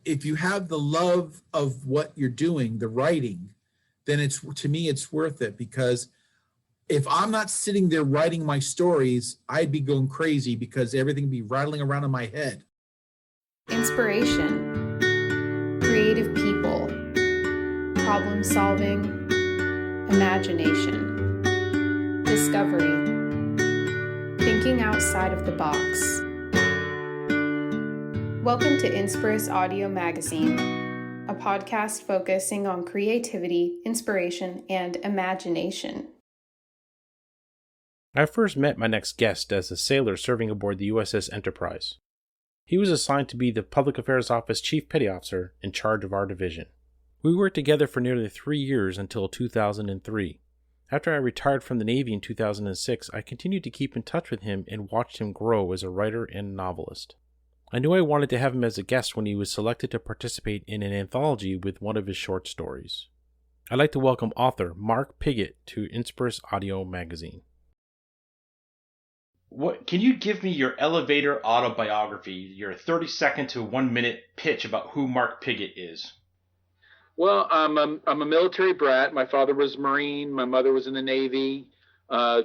if you have the love of what you're doing, the writing, then to me, it's worth it, because if I'm not sitting there writing my stories, I'd be going crazy because everything would be rattling around in my head. Inspiration, creative people, problem solving, imagination, discovery, thinking outside of the box. Welcome to InSpiris Audio Magazine, a podcast focusing on creativity, inspiration, and imagination. I first met my next guest as a sailor serving aboard the USS Enterprise. He was assigned to be the Public Affairs Office Chief Petty Officer in charge of our division. We worked together for nearly 3 years until 2003. After I retired from the Navy in 2006, I continued to keep in touch with him and watched him grow as a writer and novelist. I knew I wanted to have him as a guest when he was selected to participate in an anthology with one of his short stories. I'd like to welcome author Mark Piggott to InSpiris Audio Magazine. Can you give me your elevator autobiography, your 30-second to 1-minute pitch about who Mark Piggott is? Well, I'm a military brat. My father was a Marine. My mother was in the Navy.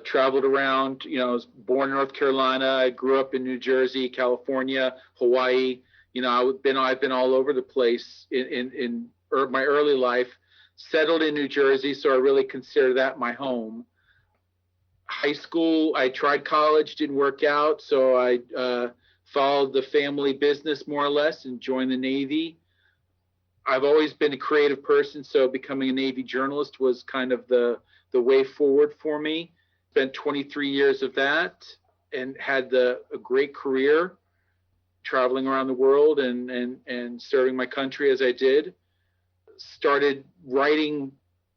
Traveled around. I was born in North Carolina. I grew up in New Jersey, California, Hawaii. I've been all over the place in my early life. Settled in New Jersey, so I really consider that my home. High school, I tried college, didn't work out, so I followed the family business more or less and joined the Navy. I've always been a creative person, so becoming a Navy journalist was kind of the way forward for me. Spent 23 years of that and had a great career traveling around the world and serving my country as I did. Started writing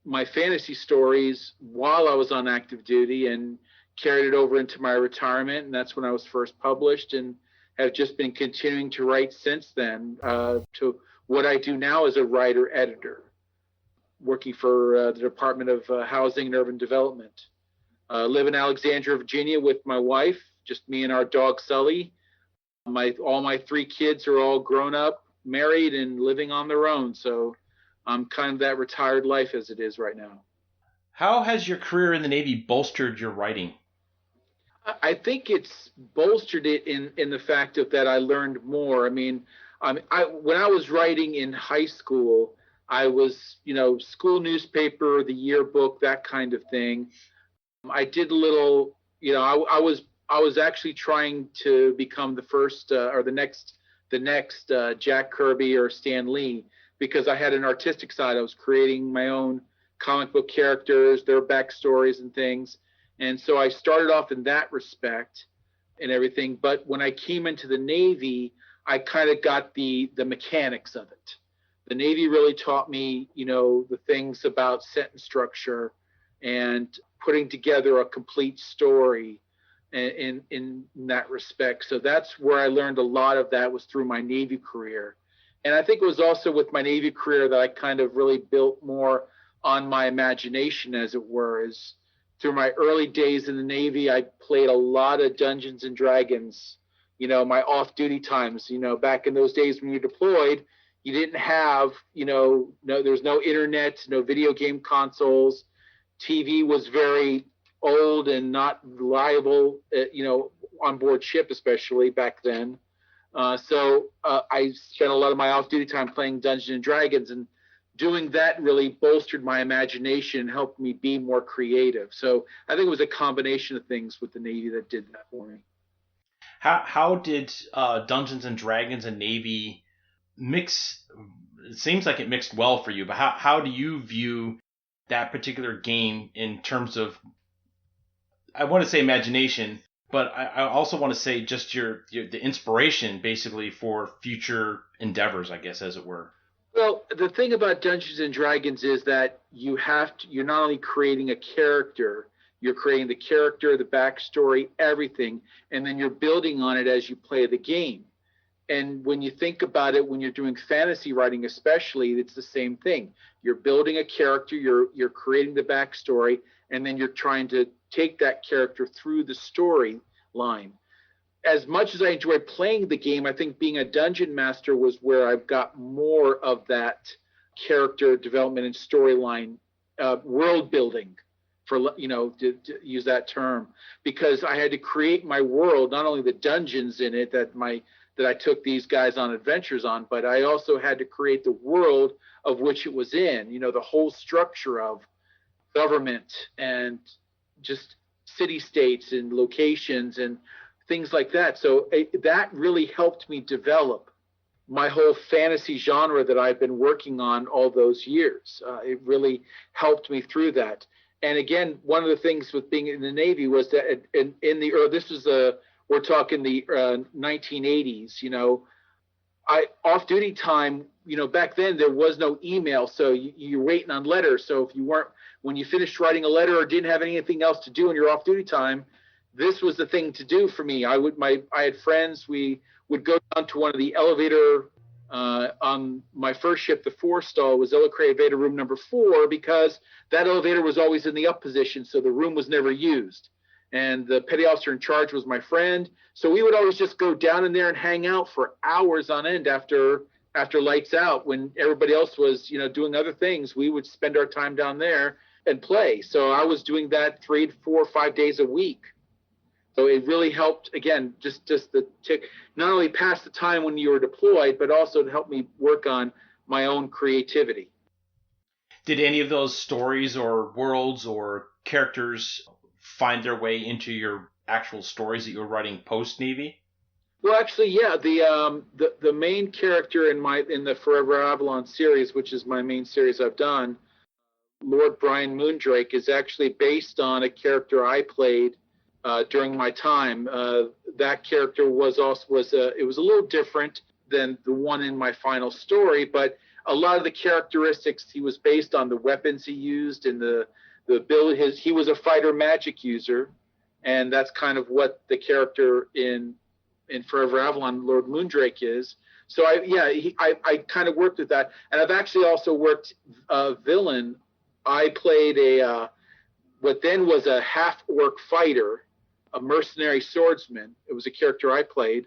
my fantasy stories while I was on active duty and carried it over into my retirement. And that's when I was first published, and have just been continuing to write since then, to what I do now as a writer-editor, working for the Department of Housing and Urban Development. Live in Alexandria, Virginia with my wife, just me and our dog Sully. All my 3 kids are all grown up, married, and living on their own. So I'm kind of that retired life as it is right now. How has your career in the Navy bolstered your writing? I think it's bolstered it in the fact that I learned more. I mean, when I was writing in high school, I was, school newspaper, the yearbook, that kind of thing. I did a little, I was actually trying to become the first or the next Jack Kirby or Stan Lee, because I had an artistic side. I was creating my own comic book characters, their backstories and things. And so I started off in that respect and everything. But when I came into the Navy, I kind of got the mechanics of it. The Navy really taught me, the things about sentence structure and putting together a complete story in that respect. So that's where I learned a lot of that, was through my Navy career. And I think it was also with my Navy career that I kind of really built more on my imagination, as it were. Is through my early days in the Navy, I played a lot of Dungeons and Dragons, my off-duty times. Back in those days when you deployed, you didn't have, there's no internet, no video game consoles. TV was very old and not reliable, on board ship, especially back then. So I spent a lot of my off-duty time playing Dungeons and Dragons, and doing that really bolstered my imagination and helped me be more creative. So I think it was a combination of things with the Navy that did that for me. How did Dungeons and Dragons and Navy mix? It seems like it mixed well for you, but how do you view that particular game in terms of, I want to say imagination, but I also want to say just the inspiration, basically, for future endeavors, I guess, as it were. Well, the thing about Dungeons and Dragons is that you're not only creating a character, you're creating the character, the backstory, everything, and then you're building on it as you play the game. And when you think about it, when you're doing fantasy writing especially, it's the same thing. You're building a character, you're creating the backstory, and then you're trying to take that character through the story line. as much as I enjoy playing the game, I think being a dungeon master was where I've got more of that character development and storyline, world building, for to use that term, because I had to create my world, not only the dungeons in it that I took these guys on adventures on, but I also had to create the world of which it was in, the whole structure of government and just city states and locations and things like that. So that really helped me develop my whole fantasy genre that I've been working on all those years. It really helped me through that. And again, one of the things with being in the Navy was that we're talking the 1980s, off-duty time, back then there was no email, so you're waiting on letters. So when you finished writing a letter or didn't have anything else to do in your off-duty time, this was the thing to do for me. I had friends, we would go down to one of the elevator, on my first ship, the 4-stall, was elevator room number 4, because that elevator was always in the up position, so the room was never used. And the petty officer in charge was my friend. So we would always just go down in there and hang out for hours on end after lights out. When everybody else was, doing other things, we would spend our time down there and play. So I was doing that 3, 4, 5 days a week. So it really helped, again, just the tick, not only pass the time when you were deployed, but also to help me work on my own creativity. Did any of those stories or worlds or characters find their way into your actual stories that you were writing post-Navy? Well, actually, yeah. The main character in the Forever Avalon series, which is my main series I've done, Lord Brian Moondrake, is actually based on a character I played during my time. That character was a little different than the one in my final story, but a lot of the characteristics he was based on, the weapons he used and the ability, he was a fighter magic user, and that's kind of what the character in Forever Avalon, Lord Moondrake, is. So I kind of worked with that, and I've actually also worked villain. I played what then was a half-orc fighter, a mercenary swordsman. It was a character I played,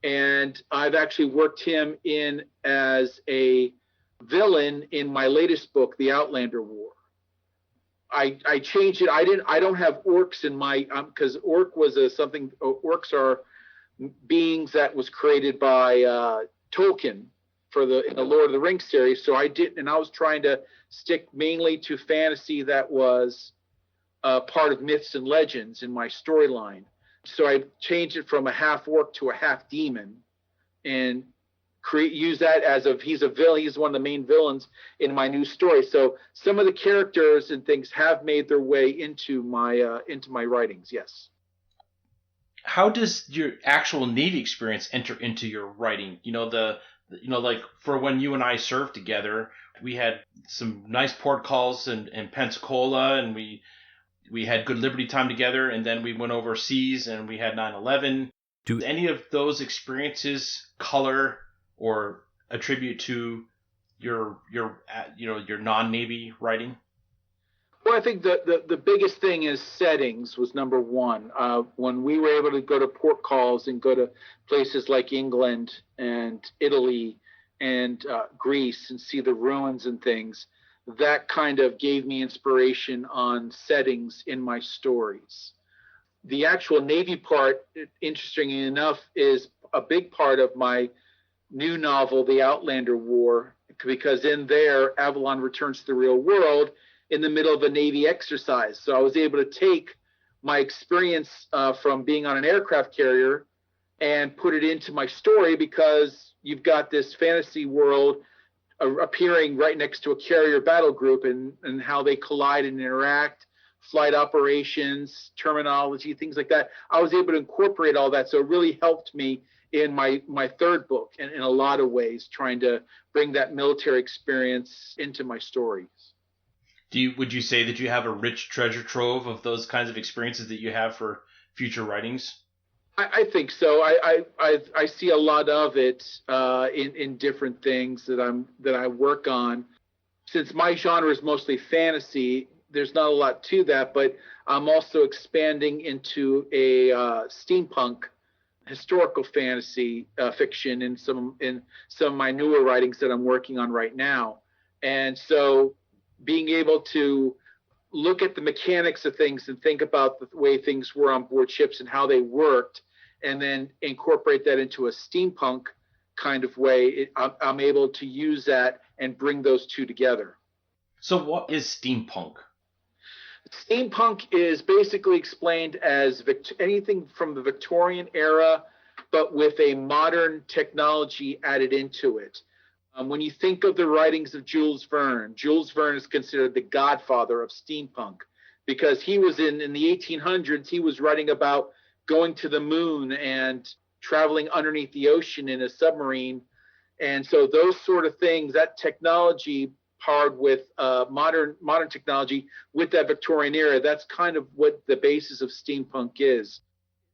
and I've actually worked him in as a villain in my latest book, The Outlander War. I changed it. I don't have orcs in my, because orcs are beings that was created by Tolkien in the Lord of the Rings series. So I was trying to stick mainly to fantasy that was part of myths and legends in my storyline. So I changed it from a half orc to a half demon, and use that as he's a villain. He's one of the main villains in my new story. So some of the characters and things have made their way into my writings. Yes. How does your actual Navy experience enter into your writing? Like for when you and I served together, we had some nice port calls in Pensacola, and we had good Liberty time together, and then we went overseas and we had 9/11. Do any of those experiences color or attribute to your non-Navy writing? Well, I think the biggest thing is settings was number one. When we were able to go to port calls and go to places like England and Italy and Greece and see the ruins and things, that kind of gave me inspiration on settings in my stories. The actual Navy part, interestingly enough, is a big part of my new novel, The Outlander War, because in there, Avalon returns to the real world in the middle of a Navy exercise. So I was able to take my experience from being on an aircraft carrier and put it into my story, because you've got this fantasy world appearing right next to a carrier battle group, and how they collide and interact, flight operations, terminology, things like that. I was able to incorporate all that. So it really helped me in my third book, and in a lot of ways, trying to bring that military experience into my stories. Would you say that you have a rich treasure trove of those kinds of experiences that you have for future writings? I think so. I see a lot of it in different things that I work on. Since my genre is mostly fantasy, there's not a lot to that, but I'm also expanding into a steampunk historical fantasy fiction in some of my newer writings that I'm working on right now. And so being able to look at the mechanics of things and think about the way things were on board ships and how they worked, and then incorporate that into a steampunk kind of way, I'm able to use that and bring those two together. So what is steampunk? Steampunk is basically explained as anything from the Victorian era, but with a modern technology added into it. When you think of the writings of Jules Verne is considered the godfather of steampunk, because he was in the 1800s, he was writing about going to the moon and traveling underneath the ocean in a submarine. And so those sort of things, that technology paired with modern technology with that Victorian era, that's kind of what the basis of steampunk is.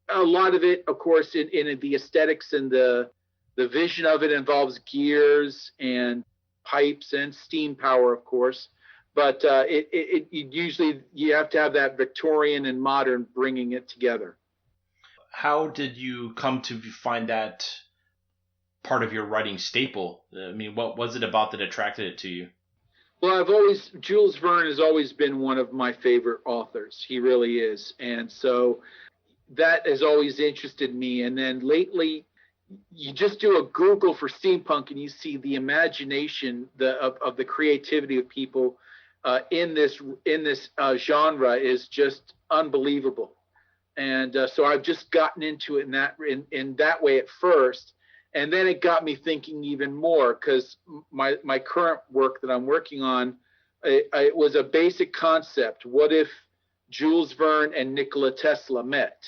A lot of it, of course, in the aesthetics and the vision of it involves gears and pipes and steam power, of course. But it usually you have to have that Victorian and modern bringing it together. How did you come to find that part of your writing staple? I mean, what was it about that attracted it to you? Well, Jules Verne has always been one of my favorite authors. He really is. And so that has always interested me. And then lately, you just do a Google for steampunk and you see the imagination of the creativity of people in this genre is just unbelievable. And so I've just gotten into it in that way at first. And then it got me thinking even more, because my current work that I'm working on, it was a basic concept. What if Jules Verne and Nikola Tesla met?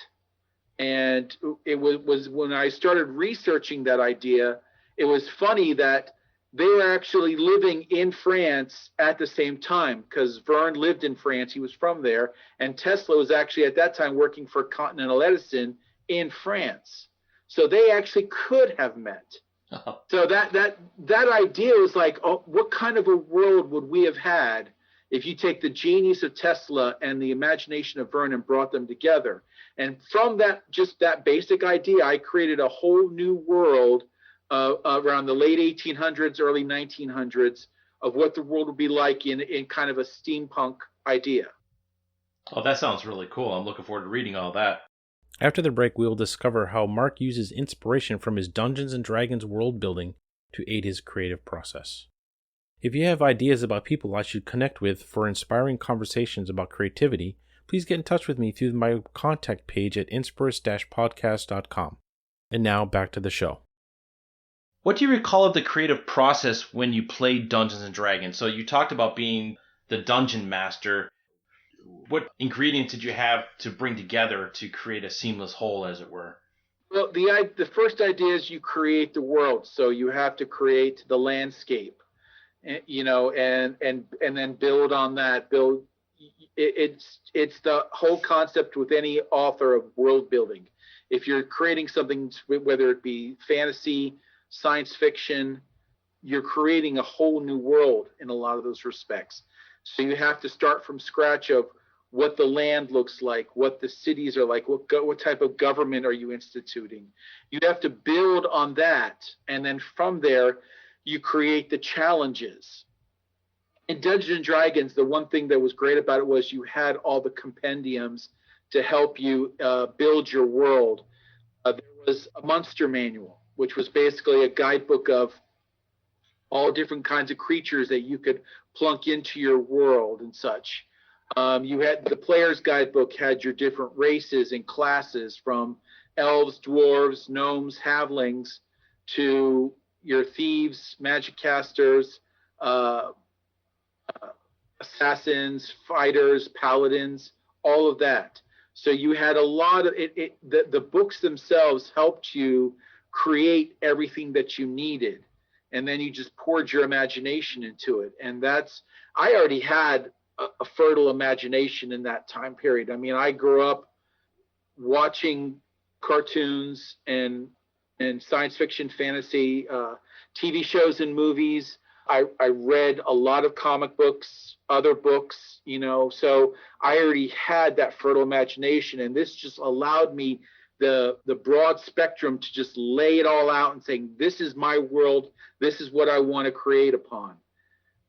And it was when I started researching that idea, it was funny that they were actually living in France at the same time, because Verne lived in France. He was from there. And Tesla was actually at that time working for Continental Edison in France. So they actually could have met. So that idea was like, oh, what kind of a world would we have had if you take the genius of Tesla and the imagination of Verne and brought them together? And from that basic idea, I created a whole new world around the late 1800s, early 1900s of what the world would be like in kind of a steampunk idea. Oh, that sounds really cool. I'm looking forward to reading all that. After the break, we will discover how Mark uses inspiration from his Dungeons & Dragons world building to aid his creative process. If you have ideas about people I should connect with for inspiring conversations about creativity, please get in touch with me through my contact page at InSpiris-podcast.com. And now back to the show. What do you recall of the creative process when you played Dungeons & Dragons? So you talked about being the dungeon master. What ingredients did you have to bring together to create a seamless whole, as it were? Well, the first idea is you create the world. So you have to create the landscape, and then build on that. It's the whole concept with any author of world building. If you're creating something, whether it be fantasy, science fiction, you're creating a whole new world in a lot of those respects. So you have to start from scratch of what the land looks like, what the cities are like, what type of government are you instituting. You have to build on that, and then from there, you create the challenges. In Dungeons & Dragons, the one thing that was great about it was you had all the compendiums to help you build your world. There was a monster manual, which was basically a guidebook of all different kinds of creatures that you could plunk into your world and such. You had the player's guidebook had your different races and classes, from elves, dwarves, gnomes, halflings, to your thieves, magic casters, assassins, fighters, paladins, all of that. So you had a lot of it. The books themselves helped you create everything that you needed, and then you just poured your imagination into it. And I already had a fertile imagination in that time period. I mean, I grew up watching cartoons and science fiction, fantasy, TV shows and movies. I read a lot of comic books, other books, so I already had that fertile imagination, and this just allowed me the broad spectrum to just lay it all out and saying, this is my world, this is what I want to create upon.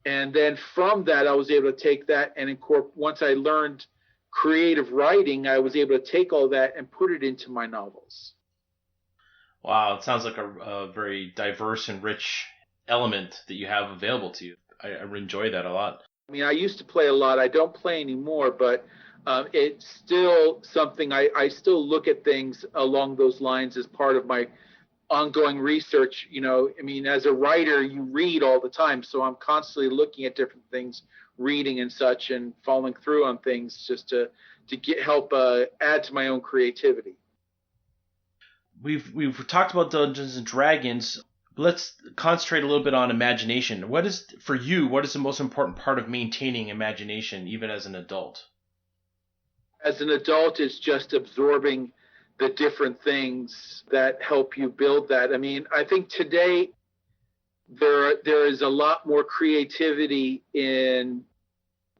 And then from that, I was able to take that and incorporate. Once I learned creative writing, I was able to take all that and put it into my novels. Wow, it sounds like a very diverse and rich element that you have available to you. I enjoy that a lot. I mean, I used to play a lot. I don't play anymore, but it's still something I still look at things along those lines as part of my ongoing research. You know, I mean, as a writer, you read all the time, so I'm constantly looking at different things, reading and such, and following through on things just to help add to my own creativity. We've talked about Dungeons and Dragons. Let's concentrate a little bit on imagination. What is the most important part of maintaining imagination, even as an adult? As an adult, it's just absorbing the different things that help you build that. I mean, I think today there is a lot more creativity in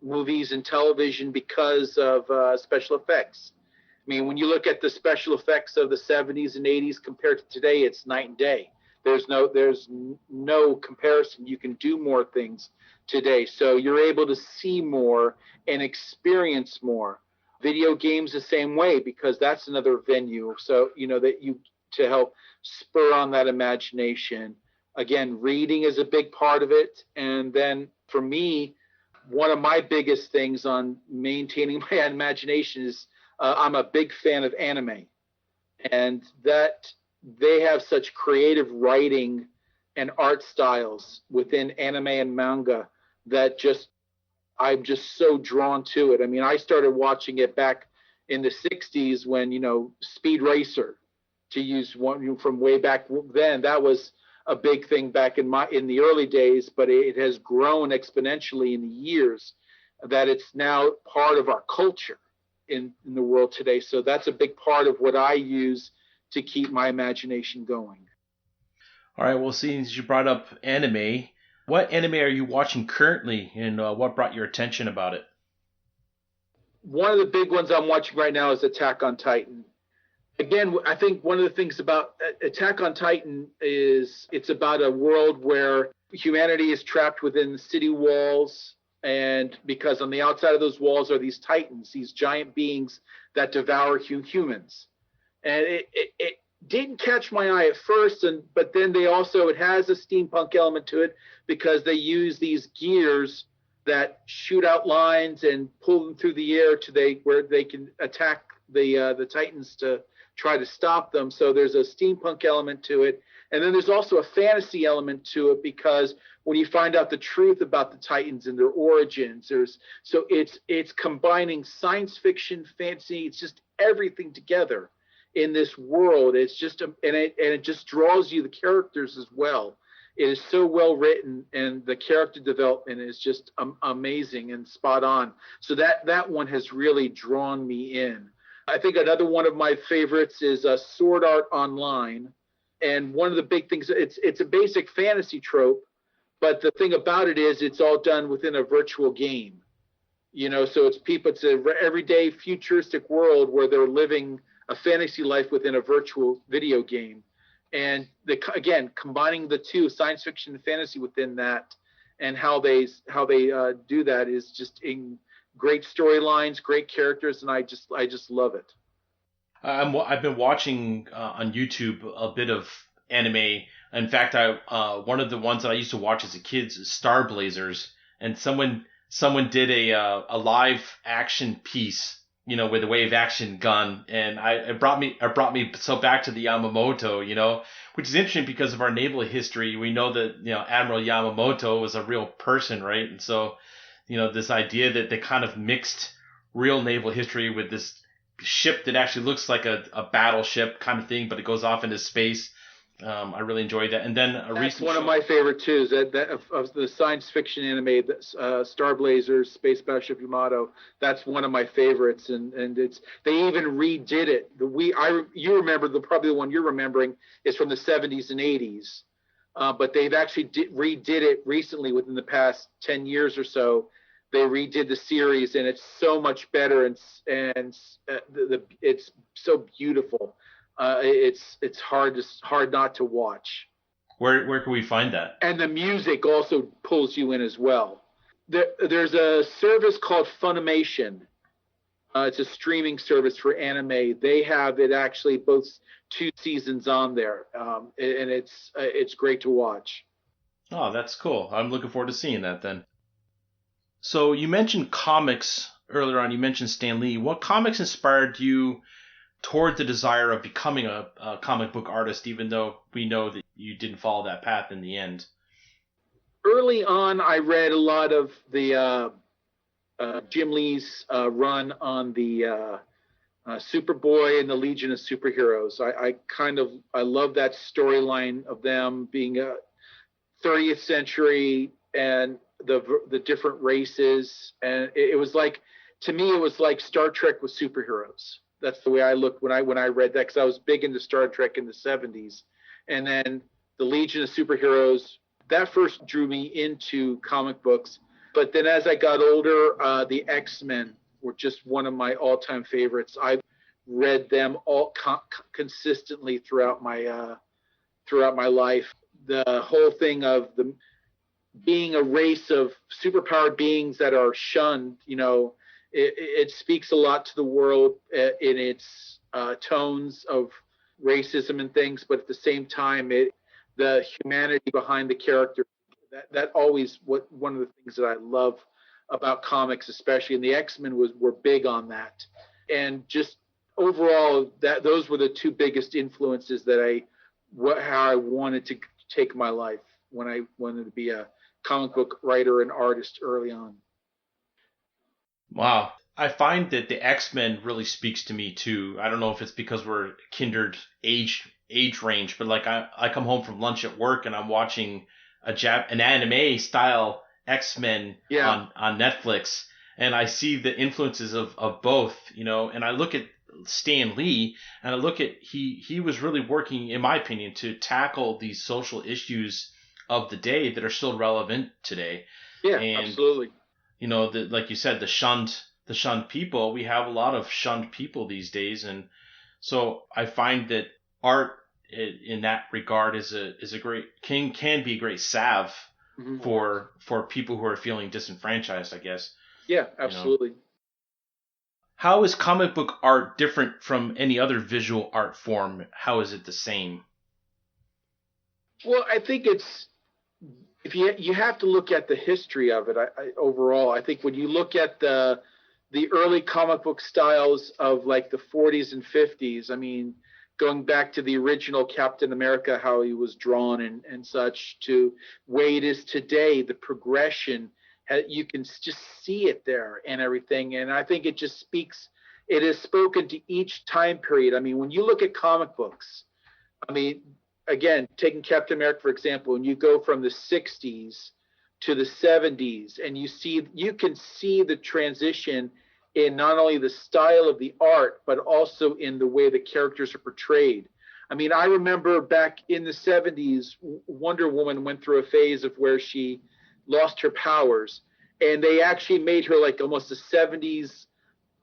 movies and television because of special effects. I mean, when you look at the special effects of the 70s and 80s compared to today, it's night and day. There's no comparison. You can do more things today. So you're able to see more and experience more. Video games the same way, because that's another venue. So, you know, to help spur on that imagination. Again, reading is a big part of it. And then for me, one of my biggest things on maintaining my imagination is I'm a big fan of anime. And that they have such creative writing and art styles within anime and manga that I'm just so drawn to it. I mean, I started watching it back in the 60s when, you know, Speed Racer, to use one from way back then, that was a big thing back in the early days, but it has grown exponentially in the years that it's now part of our culture in the world today. So that's a big part of what I use to keep my imagination going. All right, well, since you brought up anime, what anime are you watching currently, and what brought your attention about it? One of the big ones I'm watching right now is Attack on Titan. Again, I think one of the things about Attack on Titan is it's about a world where humanity is trapped within city walls, and because on the outside of those walls are these titans, these giant beings that devour humans. And it didn't catch my eye at first, but then it has a steampunk element to it, because they use these gears that shoot out lines and pull them through the air where they can attack the titans to try to stop them. So there's a steampunk element to it, and then there's also a fantasy element to it, because when you find out the truth about the titans and their origins, it's combining science fiction, fantasy, it's just everything together in this world. It's just it just draws you the characters as well. It is so well written, and the character development is just amazing and spot on. So that one has really drawn me in. I think another one of my favorites is Sword Art Online, and one of the big things, it's a basic fantasy trope, but the thing about it is it's all done within a virtual game. You know, so it's an everyday futuristic world where they're living a fantasy life within a virtual video game. And again, combining the two, science fiction and fantasy, within that, and how they do that is just in great storylines, great characters, and I just love it. I've been watching on YouTube a bit of anime. In fact, one of the ones that I used to watch as a kid is Star Blazers, and someone did a live action piece, you know, with a wave action gun, and it brought me so back to the Yamamoto, you know, which is interesting because of our naval history. We know that, you know, Admiral Yamamoto was a real person, right? And so, you know, this idea that they kind of mixed real naval history with this ship that actually looks like a battleship kind of thing, but it goes off into space. I really enjoyed that. And then that's one of my favorite too, is that of the science fiction anime, Star Blazers, Space Battleship Yamato. That's one of my favorites, and they even redid it. You remember probably the one you're remembering is from the 70s and 80s, but they've actually redid it recently within the past 10 years or so. They redid the series, and it's so much better, and it's so beautiful. It's hard not to watch. Where can we find that? And the music also pulls you in as well. There's a service called Funimation. It's a streaming service for anime. They have it actually both 2 seasons on there, and it's great to watch. Oh, that's cool. I'm looking forward to seeing that then. So you mentioned comics earlier on. You mentioned Stan Lee. What comics inspired you toward the desire of becoming a comic book artist, even though we know that you didn't follow that path in the end? Early on, I read a lot of the Jim Lee's run on the Superboy and the Legion of Superheroes. I love that storyline of them being a 30th century and the different races, and it was like, to me, it was like Star Trek with superheroes. That's the way I looked when I read that, because I was big into Star Trek in the 70s, and then the Legion of Superheroes, that first drew me into comic books. But then as I got older, the X-Men were just one of my all-time favorites. I've read them all consistently throughout my life. The whole thing of the being a race of superpowered beings that are shunned, it speaks a lot to the world in its tones of racism and things, but at the same time, the humanity behind the character, that always one of the things that I love about comics, especially, and the X-Men were big on that. And just overall, those were the 2 biggest influences how I wanted to take my life when I wanted to be a comic book writer and artist early on. Wow. I find that the X-Men really speaks to me too. I don't know if it's because we're kindred age range, but like I come home from lunch at work and I'm watching an anime style X-Men on Netflix, and I see the influences of both, and I look at Stan Lee and I look at he was really working, in my opinion, to tackle these social issues of the day that are still relevant today. Yeah, and, absolutely. Like you said, the shunned people. We have a lot of shunned people these days, and so I find that art in that regard is a great can be a great salve for people who are feeling disenfranchised, I guess. Yeah, absolutely. How is comic book art different from any other visual art form? How is it the same? Well, I think if you have to look at the history of it. Overall, I think when you look at the early comic book styles of like the 40s and 50s, I mean, going back to the original Captain America, how he was drawn and such, to way it is today, the progression, you can just see it there and everything. And I think it just it has spoken to each time period. I mean, when you look at comic books, I mean, again, taking Captain America, for example, and you go from the 60s to the 70s, and you can see the transition in not only the style of the art, but also in the way the characters are portrayed. I mean, I remember back in the 70s, Wonder Woman went through a phase of where she lost her powers, and they actually made her like almost a 70s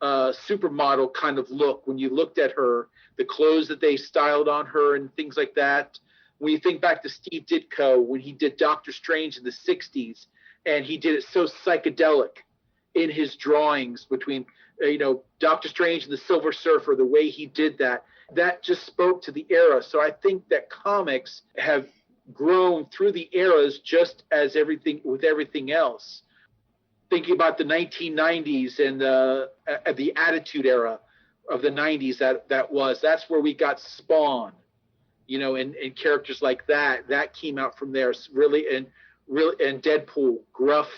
supermodel kind of look. When you looked at her, the clothes that they styled on her and things like that. When you think back to Steve Ditko, when he did Doctor Strange in the 60s, and he did it so psychedelic in his drawings between, Doctor Strange and the Silver Surfer, the way he did that just spoke to the era. So I think that comics have grown through the eras, just as everything else. Thinking about the 1990s and the Attitude Era of the 90s, that's where we got Spawn, and characters like that came out from there, really, and Deadpool, gruff,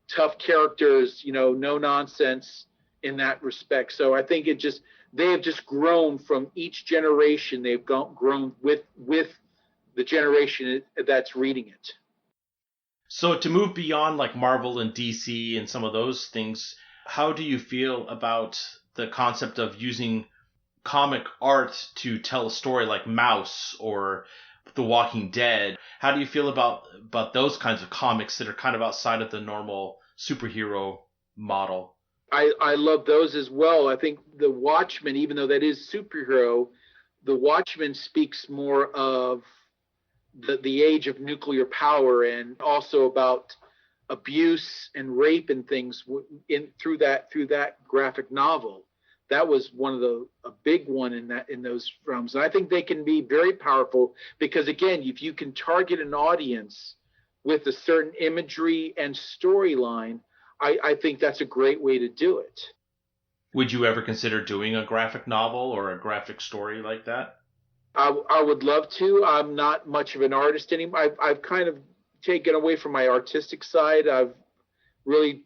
tough characters, no nonsense in that respect. So I think they have just grown from each generation. They've grown with the generation that's reading it. So to move beyond like Marvel and DC and some of those things, how do you feel about the concept of using comic art to tell a story like Mouse or The Walking Dead? How do you feel about those kinds of comics that are kind of outside of the normal superhero model? I love those as well. I think the Watchmen, even though that is superhero, The Watchmen speaks more of the age of nuclear power, and also about abuse and rape and things through that graphic novel. That was a big one in those realms. And I think they can be very powerful because, again, if you can target an audience with a certain imagery and storyline, I think that's a great way to do it. Would you ever consider doing a graphic novel or a graphic story like that? I would love to. I'm not much of an artist anymore. I've kind of taken away from my artistic side. I've really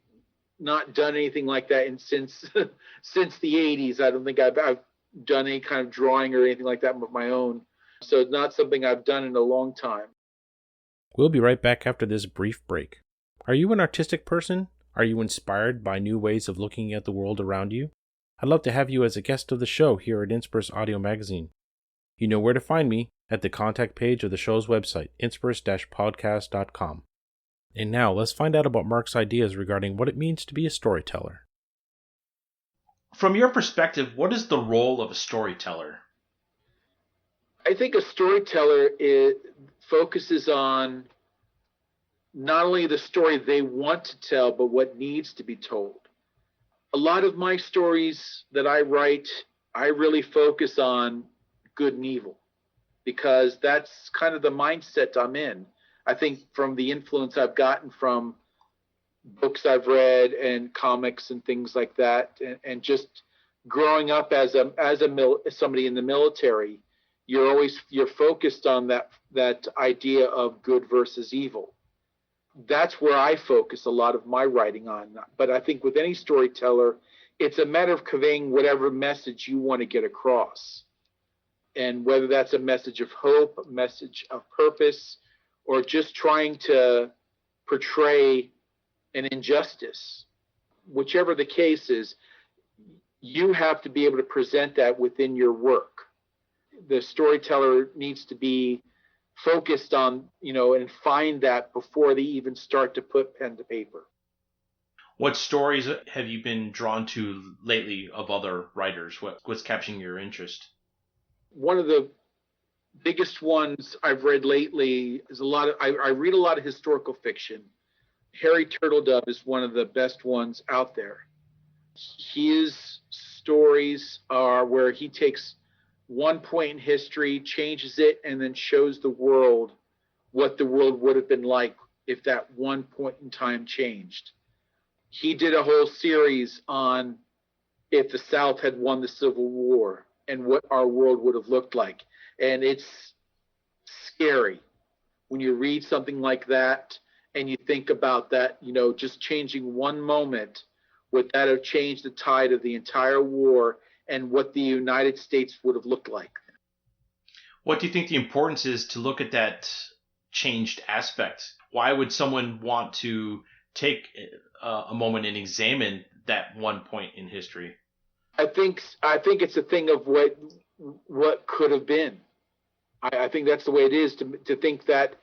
not done anything like that since the 80s. I don't think I've done any kind of drawing or anything like that of my own. So it's not something I've done in a long time. We'll be right back after this brief break. Are you an artistic person? Are you inspired by new ways of looking at the world around you? I'd love to have you as a guest of the show here at InSpiris Audio Magazine. You know where to find me at the contact page of the show's website, inspiris-podcast.com. And now let's find out about Mark's ideas regarding what it means to be a storyteller. From your perspective, what is the role of a storyteller? I think a storyteller focuses on not only the story they want to tell, but what needs to be told. A lot of my stories that I write, I really focus on good and evil, because that's kind of the mindset I'm in. I think from the influence I've gotten from books I've read and comics and things like that, and just growing up as somebody in the military, you're focused on that idea of good versus evil. That's where I focus a lot of my writing on. But I think with any storyteller, it's a matter of conveying whatever message you want to get across. And whether that's a message of hope, a message of purpose, or just trying to portray an injustice, whichever the case is, you have to be able to present that within your work. The storyteller needs to be focused on, and find that before they even start to put pen to paper. What stories have you been drawn to lately of other writers? What's capturing your interest? One of the biggest ones I've read lately is I read a lot of historical fiction. Harry Turtledove is one of the best ones out there. His stories are where he takes one point in history, changes it, and then shows the world what the world would have been like if that one point in time changed. He did a whole series on if the South had won the Civil War and what our world would have looked like. And it's scary when you read something like that and you think about that, just changing one moment, would that have changed the tide of the entire war and what the United States would have looked like. What do you think the importance is to look at that changed aspect? Why would someone want to take a moment and examine that one point in history? I think it's a thing of what could have been. I think that's the way it is, to think that,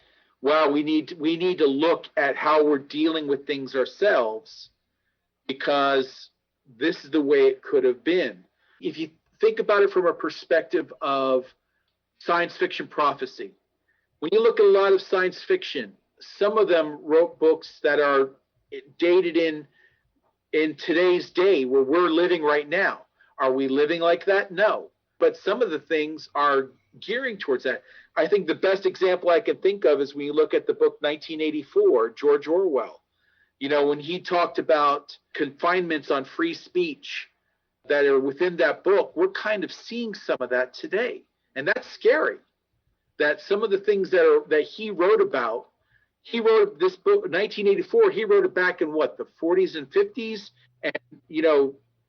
wow, we need to look at how we're dealing with things ourselves, because this is the way it could have been. If you think about it from a perspective of science fiction prophecy, when you look at a lot of science fiction, some of them wrote books that are dated in today's day where we're living right now. Are we living like that? No. But some of the things are gearing towards that. I think the best example I can think of is when you look at the book 1984, George Orwell. When he talked about confinements on free speech that are within that book, we're kind of seeing some of that today. And that's scary. That some of the things that he wrote about, he wrote this book, 1984, he wrote it back in the 40s and 50s. And,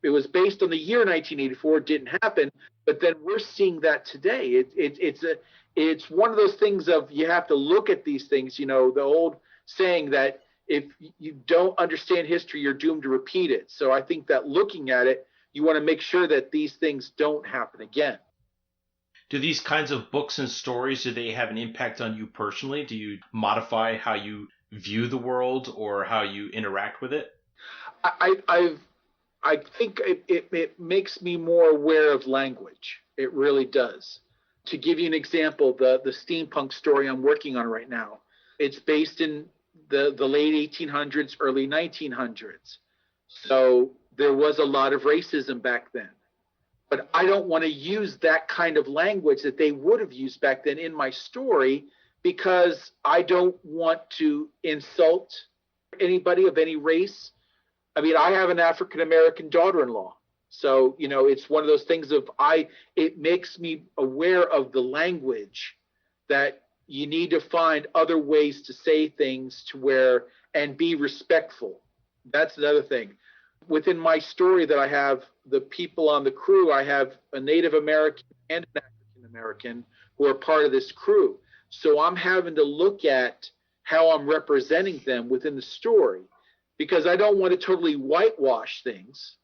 it was based on the year 1984. It didn't happen. But then we're seeing that today. It's one of those things of, you have to look at these things, the old saying that if you don't understand history, you're doomed to repeat it. So I think that looking at it, you want to make sure that these things don't happen again. Do these kinds of books and stories, do they have an impact on you personally? Do you modify how you view the world or how you interact with it? I think it makes me more aware of language. It really does. To give you an example, the steampunk story I'm working on right now, it's based in the late 1800s, early 1900s. So there was a lot of racism back then. But I don't want to use that kind of language that they would have used back then in my story, because I don't want to insult anybody of any race. I mean, I have an African-American daughter-in-law. So, it's one of those things it makes me aware of the language, that you need to find other ways to say things and be respectful. That's another thing. Within my story that I have, the people on the crew, I have a Native American and an African American who are part of this crew. So I'm having to look at how I'm representing them within the story, because I don't want to totally whitewash things.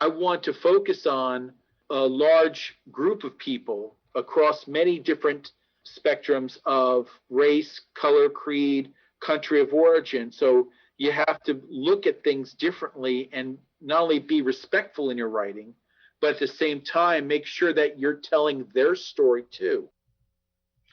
I want to focus on a large group of people across many different spectrums of race, color, creed, country of origin. So you have to look at things differently and not only be respectful in your writing, but at the same time, make sure that you're telling their story too.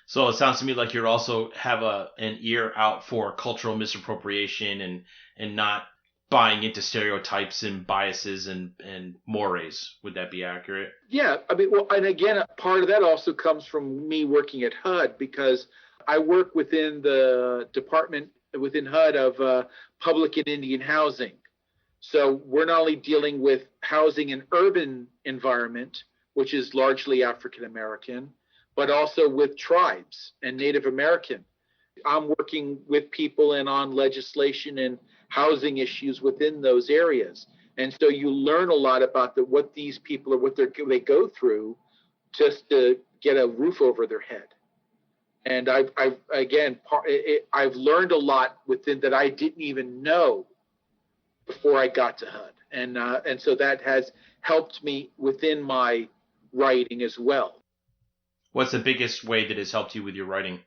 So it sounds to me like you also have an ear out for cultural misappropriation and not buying into stereotypes and biases and mores. Would that be accurate? Yeah. I mean, well, and again, part of that also comes from me working at HUD, because I work within the department within HUD of public and Indian housing. So we're not only dealing with housing in urban environment, which is largely African American, but also with tribes and Native American. I'm working with people and on legislation and housing issues within those areas. And so you learn a lot about what these people they go through just to get a roof over their head. And I've learned a lot within that I didn't even know before I got to HUD. And so that has helped me within my writing as well. What's the biggest way that has helped you with your writing?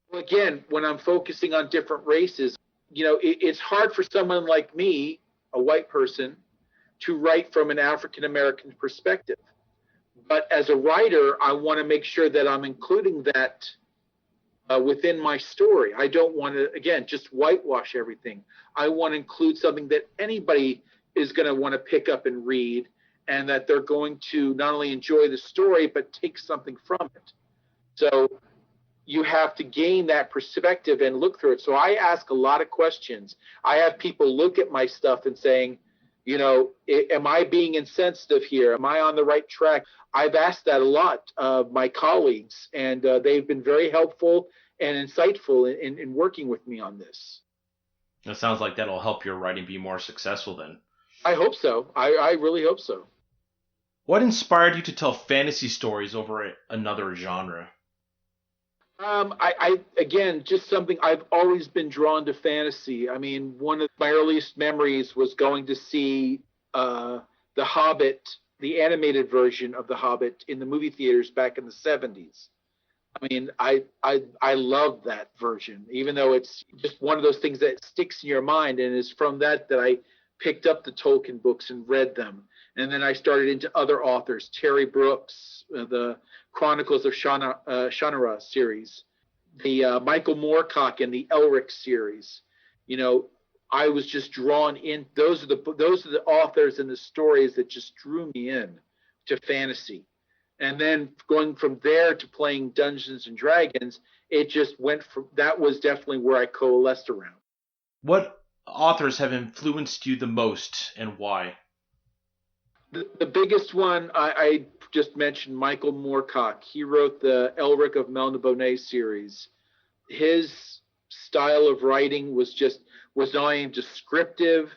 Well, again, when I'm focusing on different races, it's hard for someone like me, a white person, to write from an African American perspective. But as a writer, I want to make sure that I'm including that within my story. I don't want to, again, just whitewash everything. I want to include something that anybody is going to want to pick up and read, and that they're going to not only enjoy the story, but take something from it. So you have to gain that perspective and look through it. So I ask a lot of questions. I have people look at my stuff and saying, am I being insensitive here? Am I on the right track? I've asked that a lot of my colleagues, and they've been very helpful and insightful in working with me on this. It sounds like that'll help your writing be more successful then. I hope so. I really hope so. What inspired you to tell fantasy stories over another genre? Again, just something, I've always been drawn to fantasy. I mean, one of my earliest memories was going to see The Hobbit, the animated version of The Hobbit, in the movie theaters back in the 70s. I mean, I love that version, even though it's just one of those things that sticks in your mind. And it's from that I picked up the Tolkien books and read them. And then I started into other authors, Terry Brooks, the Chronicles of Shannara series, the Michael Moorcock and the Elric series. I was just drawn in. Those are the authors and the stories that just drew me in to fantasy. And then going from there to playing Dungeons and Dragons, it just went from, that was definitely where I coalesced around. What authors have influenced you the most, and why? The biggest one I just mentioned, Michael Moorcock. He wrote the Elric of Melniboné series. His style of writing was not only descriptive,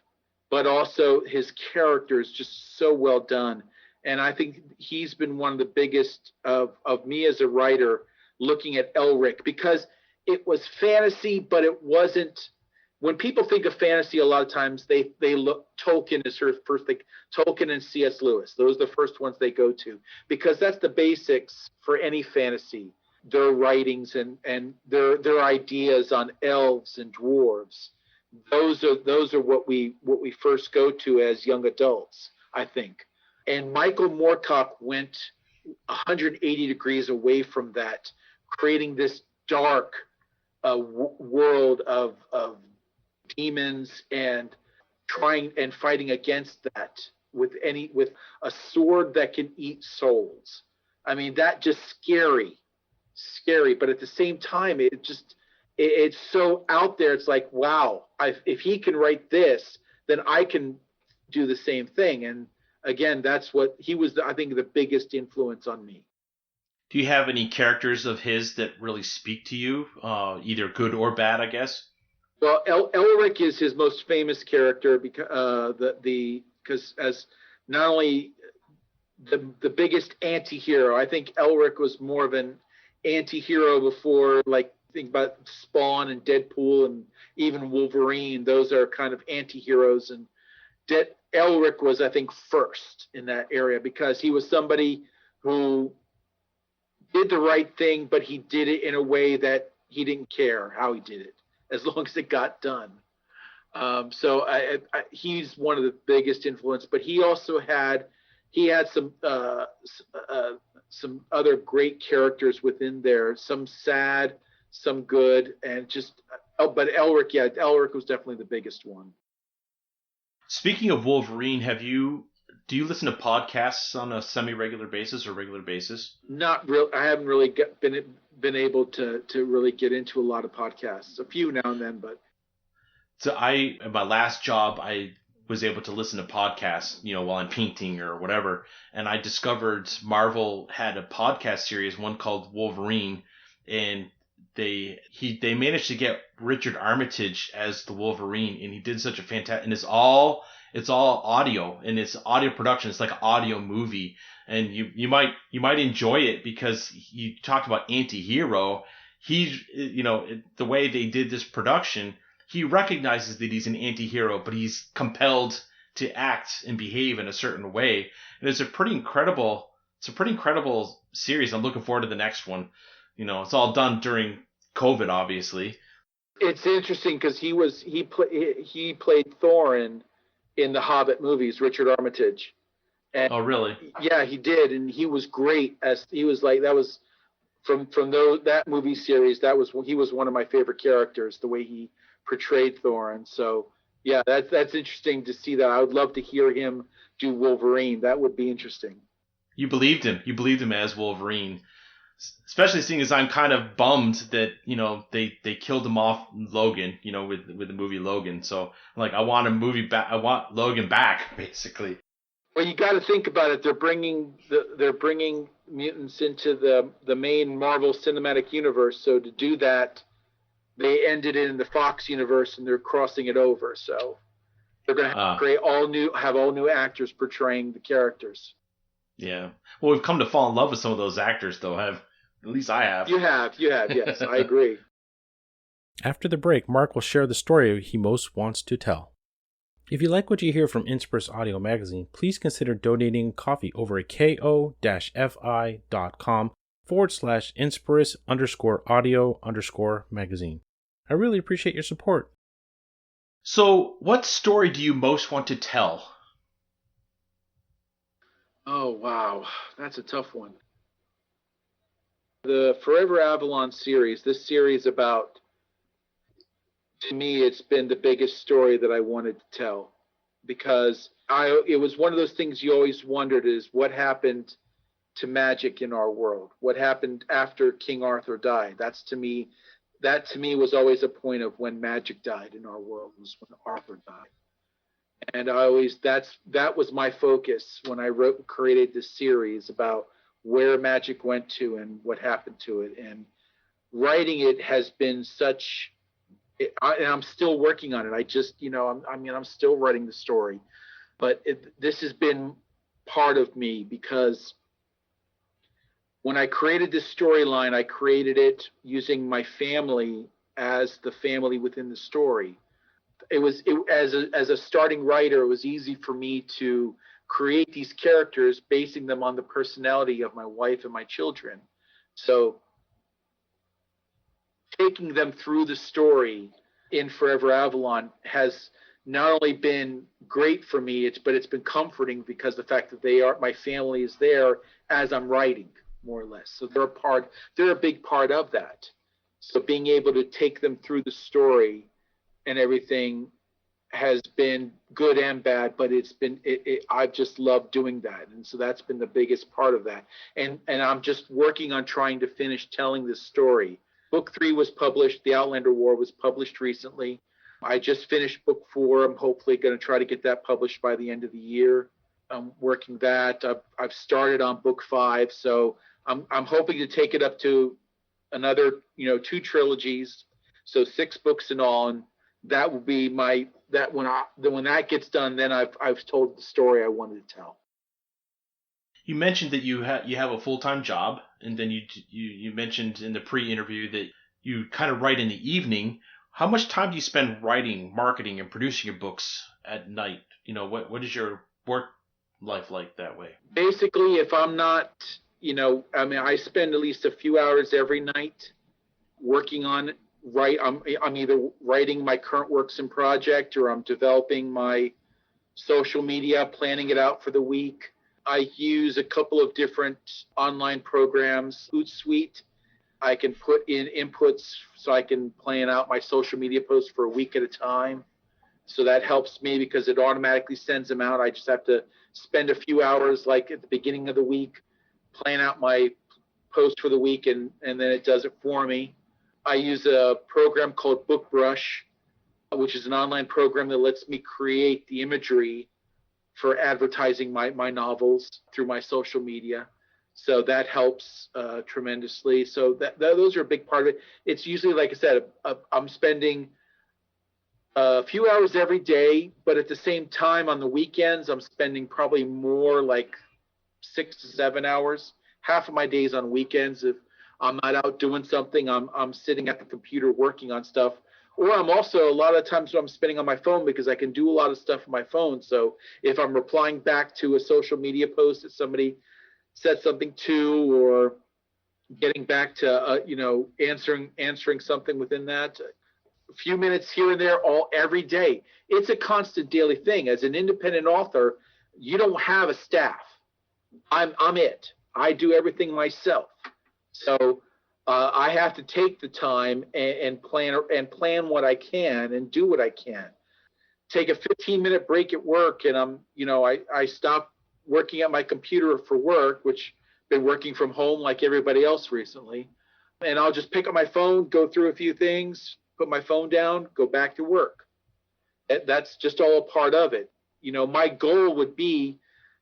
but also his characters just so well done. And I think he's been one of the biggest of me as a writer looking at Elric, because it was fantasy, but it wasn't. When people think of fantasy, a lot of times they look, Tolkien is first thing. Tolkien and C.S. Lewis, those are the first ones they go to, because that's the basics for any fantasy. Their writings and their ideas on elves and dwarves. Those are what we first go to as young adults, I think. And Michael Moorcock went 180 degrees away from that, creating this dark world of demons and trying and fighting against that with a sword that can eat souls. I mean, that just scary, but at the same time, it's so out there. It's like, wow, if he can write this, then I can do the same thing. And again, that's what he was, I think, the biggest influence on me. Do you have any characters of his that really speak to you, either good or bad, I guess? Well, Elric is his most famous character because as not only the biggest anti-hero, I think Elric was more of an anti-hero before, like, think about Spawn and Deadpool and even Wolverine. Those are kind of anti-heroes, and Elric was, I think, first in that area because he was somebody who did the right thing, but he did it in a way that he didn't care how he did it, as long as it got done. So he's one of the biggest influence, but he also had some other great characters within there, some sad, some good, and but Elric was definitely the biggest one. Speaking of Wolverine, do you listen to podcasts on a semi-regular basis or regular basis? Not real. I haven't really been able to really get into a lot of podcasts. A few now and then, but. So at my last job, I was able to listen to podcasts, while I'm painting or whatever. And I discovered Marvel had a podcast series, one called Wolverine, and they managed to get Richard Armitage as the Wolverine, and he did such a fantastic, and it's all audio, and it's audio production. It's like an audio movie, and you might enjoy it because you talked about anti-hero. The way they did this production, he recognizes that he's an anti-hero, but he's compelled to act and behave in a certain way. And it's a pretty incredible series. I'm looking forward to the next one. It's all done during COVID, obviously. It's interesting because he played Thorin in the Hobbit movies, Richard Armitage. And oh, really? Yeah, he did, and he was great. As he was like, that was from that movie series. He was one of my favorite characters. The way he portrayed Thorin. So yeah, that's interesting to see that. I would love to hear him do Wolverine. That would be interesting. You believed him. You believed him as Wolverine. Especially seeing as I'm kind of bummed that, they killed him off Logan, with the movie Logan. So like, I want a movie back. I want Logan back, basically. Well, you got to think about it. They're bringing mutants into the main Marvel Cinematic Universe. So to do that, they ended it in the Fox universe, and they're crossing it over. So they're going to create all new actors portraying the characters. Yeah. Well, we've come to fall in love with some of those actors, though. At least I have. You have. Yes, I agree. After the break, Mark will share the story he most wants to tell. If you like what you hear from InSpiris Audio Magazine, please consider donating coffee over at ko-fi.com/InSpiris_audio_magazine. I really appreciate your support. So, what story do you most want to tell? Oh, wow. That's a tough one. The Forever Avalon series, this series about, to me, it's been the biggest story that I wanted to tell, because it was one of those things you always wondered is what happened to magic in our world? What happened after King Arthur died? That to me was always a point of when magic died in our world, was when Arthur died. And that was my focus when I created this series about where magic went to and what happened to it. And writing it has been and I'm still working on it. I'm still writing the story, but this has been part of me, because when I created this storyline, I created it using my family as the family within the story. As a starting writer, it was easy for me to create these characters basing them on the personality of my wife and my children. So taking them through the story in Forever Avalon has not only been great for me. But it's been comforting because the fact that my family is there as I'm writing, more or less. So they're a big part of that. So being able to take them through the story and everything has been good and bad, but I've just loved doing that. And so that's been the biggest part of that. And I'm just working on trying to finish telling this story. Book 3 was published. The Outlander War was published recently. I just finished book 4. I'm hopefully going to try to get that published by the end of the year. I'm working that. I've started on book 5. So I'm hoping to take it up to another, 2 trilogies. So 6 books in all. And that will be when that gets done, then I've told the story I wanted to tell. You mentioned that you have a full-time job, and then you mentioned in the pre-interview that you kind of write in the evening. How much time do you spend writing, marketing, and producing your books at night? What is your work life like that way? Basically, if I'm not, I spend at least a few hours every night working on it. I'm either writing my current works in project, or I'm developing my social media, planning it out for the week. I use a couple of different online programs. Hootsuite, I can put in inputs so I can plan out my social media posts for a week at a time. So that helps me because it automatically sends them out. I just have to spend a few hours, like at the beginning of the week, plan out my post for the week, and then it does it for me. I use a program called BookBrush, which is an online program that lets me create the imagery for advertising my novels through my social media. So that helps tremendously. So those are a big part of it. It's usually, like I said, I'm spending a few hours every day, but at the same time on the weekends, I'm spending probably more, like 6 to 7 hours. Half of my days on weekends, if I'm not out doing something, I'm sitting at the computer working on stuff. Or I'm also, a lot of times I'm spending on my phone because I can do a lot of stuff on my phone. So if I'm replying back to a social media post that somebody said something to, or getting back to, answering something within that, a few minutes here and there, every day. It's a constant daily thing. As an independent author, you don't have a staff. I'm it. I do everything myself. So I have to take the time and plan what I can and do what I can. Take a 15-minute break at work, and I stop working at my computer for work, which I've been working from home like everybody else recently. And I'll just pick up my phone, go through a few things, put my phone down, go back to work. That's just all a part of it. My goal would be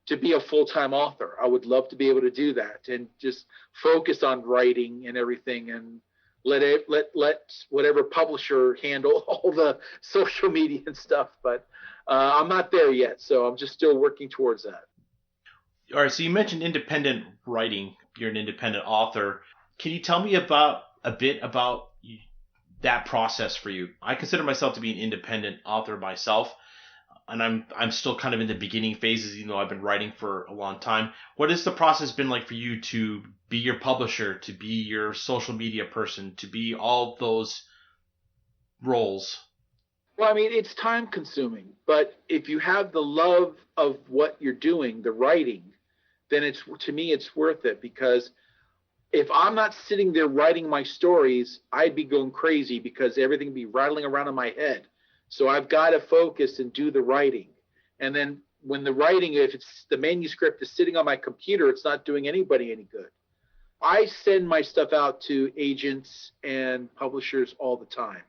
to be a full-time author. I would love to be able to do that and just focus on writing and everything, and let whatever publisher handle all the social media and stuff. But I'm not there yet, so I'm just still working towards that. All right, so you mentioned independent writing. You're an independent author. Can you tell me a bit about that process for you? I consider myself to be an independent author myself, and I'm still kind of in the beginning phases, even though I've been writing for a long time. What has the process been like for you to be your publisher, to be your social media person, to be all those roles? Well, it's time consuming, but if you have the love of what you're doing, the writing, then to me, it's worth it, because if I'm not sitting there writing my stories, I'd be going crazy because everything would be rattling around in my head. So I've got to focus and do the writing. And then when the writing, if it's the manuscript is sitting on my computer, it's not doing anybody any good. I send my stuff out to agents and publishers all the time.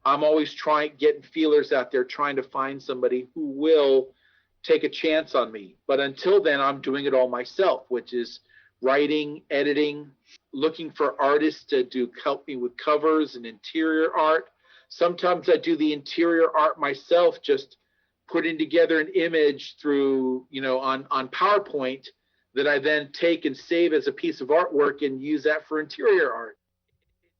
I'm always getting feelers out there, trying to find somebody who will take a chance on me. But until then, I'm doing it all myself, which is writing, editing, looking for artists to help me with covers and interior art. Sometimes I do the interior art myself, just putting together an image through, on PowerPoint that I then take and save as a piece of artwork and use that for interior art.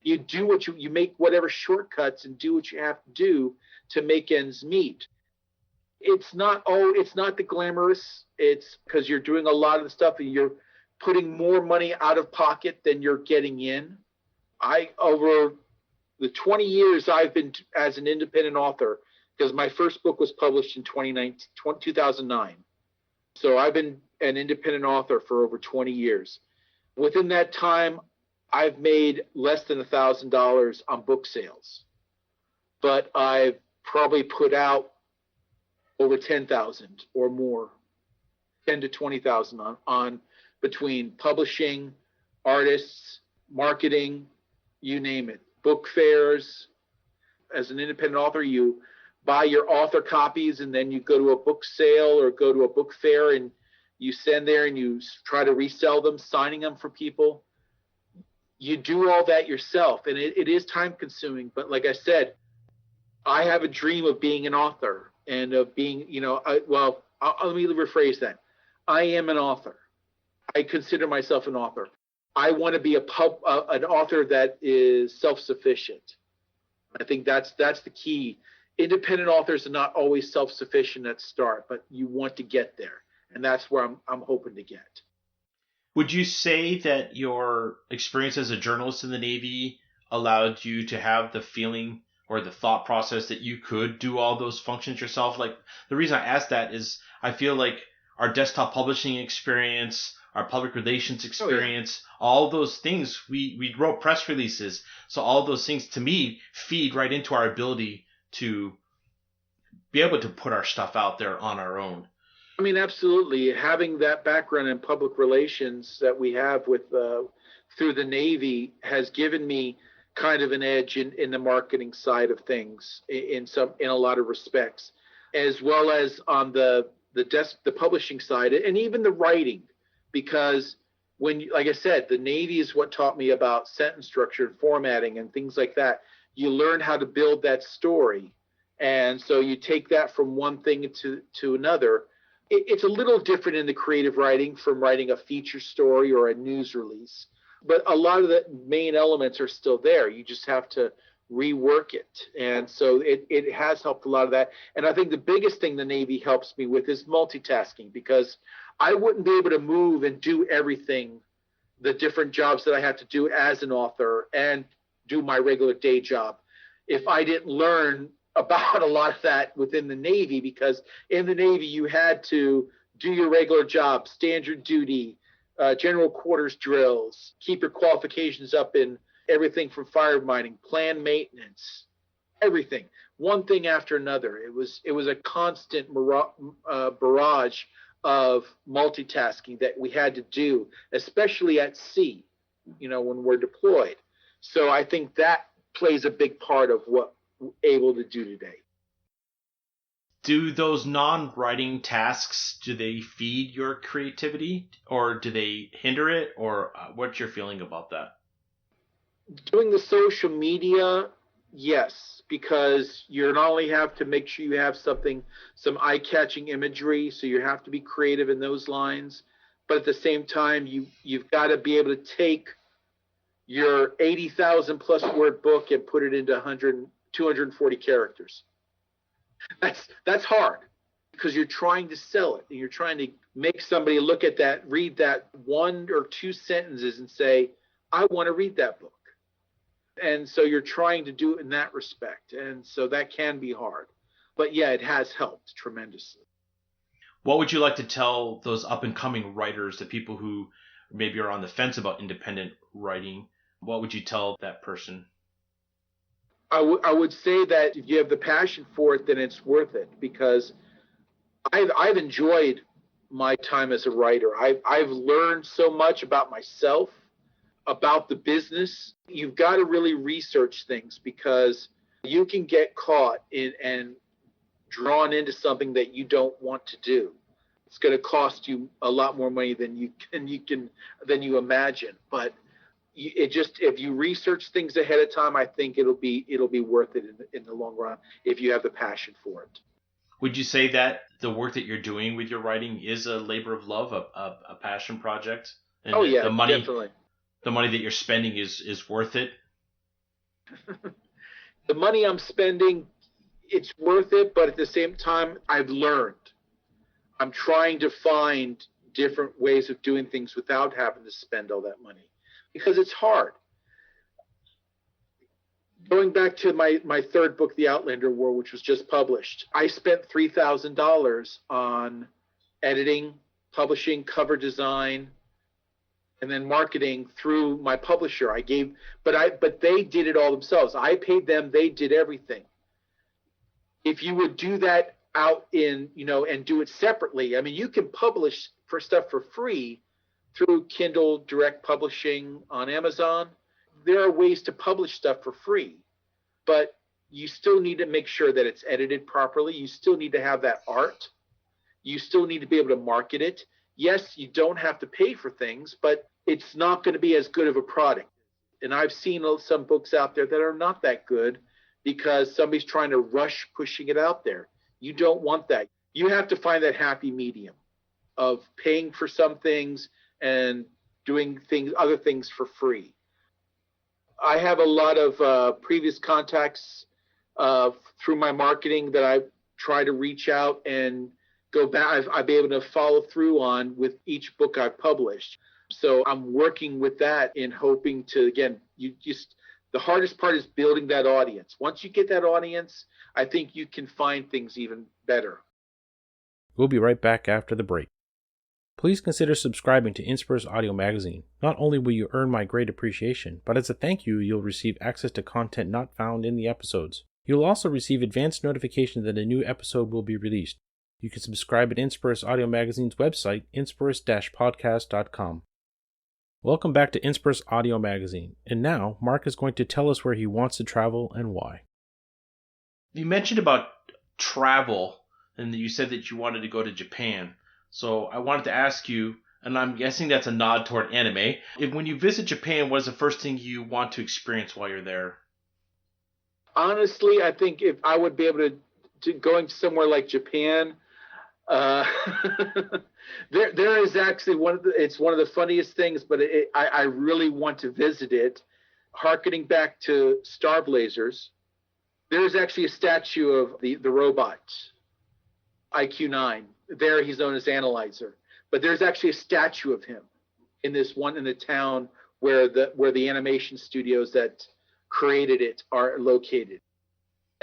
You do you make whatever shortcuts and do what you have to do to make ends meet. It's not the glamorous. It's because you're doing a lot of the stuff and you're putting more money out of pocket than you're getting in. Over the 20 years I've been as an independent author, because my first book was published in 2009. So I've been an independent author for over 20 years. Within that time, I've made less than $1,000 on book sales, but I've probably put out over 10,000 or more, 10 to 20,000 on between publishing, artists, marketing, you name it, book fairs. As an independent author, you buy your author copies and then you go to a book sale or go to a book fair and you stand there and you try to resell them, signing them for people. You do all that yourself, and it is time consuming. But like I said, I have a dream of being an author and of being, let me rephrase that. I am an author. I consider myself an author. I want to be an author that is self-sufficient. I think that's the key. Independent authors are not always self-sufficient at start, but you want to get there, and that's where I'm hoping to get. Would you say that your experience as a journalist in the Navy allowed you to have the feeling or the thought process that you could do all those functions yourself? Like, the reason I ask that is I feel like our desktop publishing experience, our public relations experience, all those things, we wrote press releases. So all those things, to me, feed right into our ability to be able to put our stuff out there on our own. I mean, absolutely. Having that background in public relations that we have with through the Navy has given me kind of an edge in the marketing side of things in a lot of respects, as well as on the publishing side and even the writing, because like I said, the Navy is what taught me about sentence structure and formatting and things like that. You learn how to build that story, and so you take that from one thing to another. It's a little different in the creative writing from writing a feature story or a news release, but a lot of the main elements are still there. You just have to rework it. And so it has helped a lot of that. And I think the biggest thing the Navy helps me with is multitasking, because I wouldn't be able to move and do everything, the different jobs that I have to do as an author and do my regular day job, if I didn't learn about a lot of that within the Navy, because in the Navy you had to do your regular job, standard duty, general quarters drills, keep your qualifications up in everything from fire mining, plan maintenance, everything, one thing after another. It was a constant barrage of multitasking that we had to do, especially at sea, when we're deployed. So I think that plays a big part of what we're able to do today. Do those non-writing tasks, do they feed your creativity or do they hinder it, or what's your feeling about that? Doing the social media, yes, because you not only have to make sure you have some eye-catching imagery, so you have to be creative in those lines, but at the same time, you've got to be able to take your 80,000 plus word book and put it into 240 characters. That's hard, because you're trying to sell it and you're trying to make somebody look at that, read that one or two sentences and say, I want to read that book. And so you're trying to do it in that respect. And so that can be hard. But yeah, it has helped tremendously. What would you like to tell those up and coming writers, the people who maybe are on the fence about independent writing? What would you tell that person? I would say that if you have the passion for it, then it's worth it, because I've enjoyed my time as a writer. I've learned so much about myself, about the business. You've got to really research things, because you can get caught in and drawn into something that you don't want to do. It's going to cost you a lot more money than you imagine. But if you research things ahead of time, I think it'll be worth it in the long run if you have the passion for it. Would you say that the work that you're doing with your writing is a labor of love, a passion project? And the money, definitely. The money that you're spending is worth it? The money I'm spending, it's worth it, but at the same time, I've learned. I'm trying to find different ways of doing things without having to spend all that money, because it's hard. Going back to my third book, The Outlander War, which was just published, I spent $3,000 on editing, publishing, cover design, and then marketing through my publisher. But they did it all themselves. I paid them, they did everything. If you would do that out in, and do it separately, I mean, you can publish for stuff for free through Kindle Direct Publishing on Amazon. There are ways to publish stuff for free, but you still need to make sure that it's edited properly. You still need to have that art. You still need to be able to market it. Yes, you don't have to pay for things, but it's not going to be as good of a product. And I've seen some books out there that are not that good because somebody's trying to rush pushing it out there. You don't want that. You have to find that happy medium of paying for some things and doing other things for free. I have a lot of previous contacts through my marketing that I try to reach out and go back. I've been able to follow through on with each book I've published. So I'm working with that in hoping to, again, the hardest part is building that audience. Once you get that audience, I think you can find things even better. We'll be right back after the break. Please consider subscribing to InSpiris Audio Magazine. Not only will you earn my great appreciation, but as a thank you, you'll receive access to content not found in the episodes. You'll also receive advanced notification that a new episode will be released. You can subscribe at InSpiris Audio Magazine's website, inspiris-podcast.com. Welcome back to InSpiris Audio Magazine, and now Mark is going to tell us where he wants to travel and why. You mentioned about travel, and you said that you wanted to go to Japan. So I wanted to ask you, and I'm guessing that's a nod toward anime, when you visit Japan, what is the first thing you want to experience while you're there? Honestly, I think if I would be able to going somewhere like Japan, there is actually it's one of the funniest things, but I really want to visit it. Harkening back to Star Blazers, there's actually a statue of the robot, IQ-9. There he's known as Analyzer, but there's actually a statue of him in the town where the animation studios that created it are located.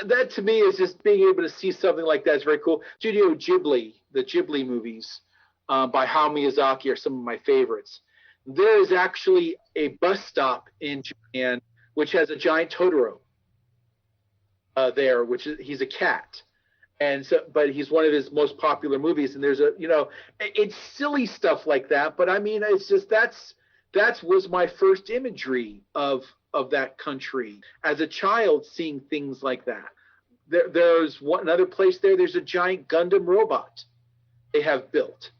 That to me is just being able to see something like that is very cool. Studio Ghibli, the Ghibli movies by Hayao Miyazaki are some of my favorites. There is actually a bus stop in Japan which has a giant Totoro there, he's a cat. And so, but he's one of his most popular movies, and there's it's silly stuff like that. But I mean, it's just that was my first imagery of that country as a child, seeing things like that. There's another place there. There's a giant Gundam robot they have built.